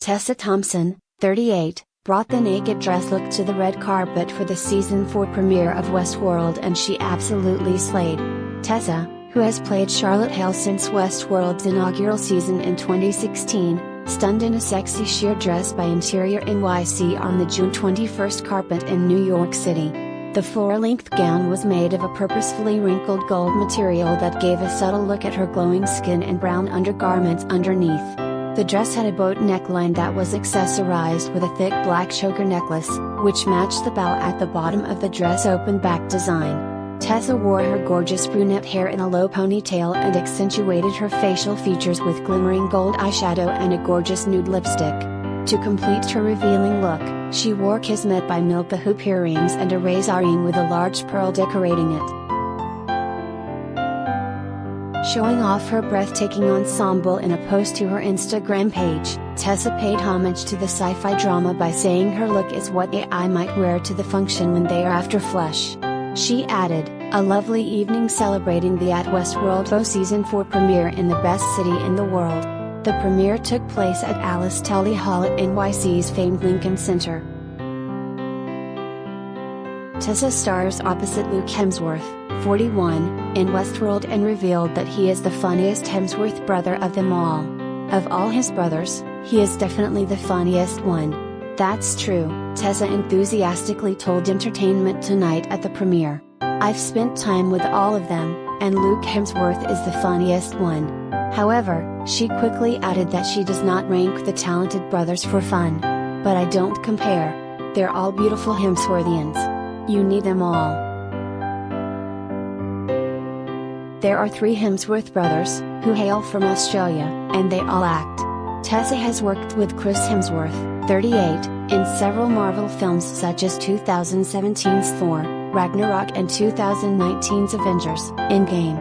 Tessa Thompson, 38, brought the naked dress look to the red carpet for the season 4 premiere of Westworld, and she absolutely slayed. Tessa, who has played Charlotte Hale since Westworld's inaugural season in 2016, stunned in a sexy sheer dress by Interior NYC on the June 21 carpet in New York City. The floor-length gown was made of a purposefully wrinkled gold material that gave a subtle look at her glowing skin and brown undergarments underneath. The dress had a boat neckline that was accessorized with a thick black choker necklace, which matched the bow at the bottom of the dress open back design. Tessa wore her gorgeous brunette hair in a low ponytail and accentuated her facial features with glimmering gold eyeshadow and a gorgeous nude lipstick. To complete her revealing look, she wore Kismet by Milka hoop earrings and a razor ring with a large pearl decorating it. Showing off her breathtaking ensemble in a post to her Instagram page, Tessa paid homage to the sci-fi drama by saying her look is what AI might wear to the function when they are after flush. She added, "A lovely evening celebrating the Westworld Season 4 premiere in the best city in the world." The premiere took place at Alice Tully Hall at NYC's famed Lincoln Center. Tessa stars opposite Luke Hemsworth, 41, in Westworld and revealed that he is the funniest Hemsworth brother of them all. Of all his brothers, he is definitely the funniest one. That's true, Tessa enthusiastically told Entertainment Tonight at the premiere. "I've spent time with all of them, and Luke Hemsworth is the funniest one." However, she quickly added that she does not rank the talented brothers for fun. "But I don't compare. They're all beautiful Hemsworthians. You need them all." There are 3 Hemsworth brothers, who hail from Australia, and they all act. Tessa has worked with Chris Hemsworth, 38, in several Marvel films such as 2017's Thor, Ragnarok and 2019's Avengers, Endgame.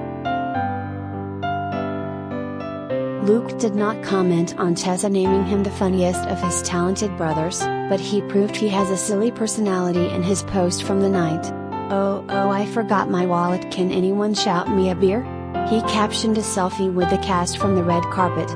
Luke did not comment on Tessa naming him the funniest of his talented brothers, but he proved he has a silly personality in his post from the night. Oh, I forgot my wallet, can anyone shout me a beer?" He captioned a selfie with the cast from the red carpet.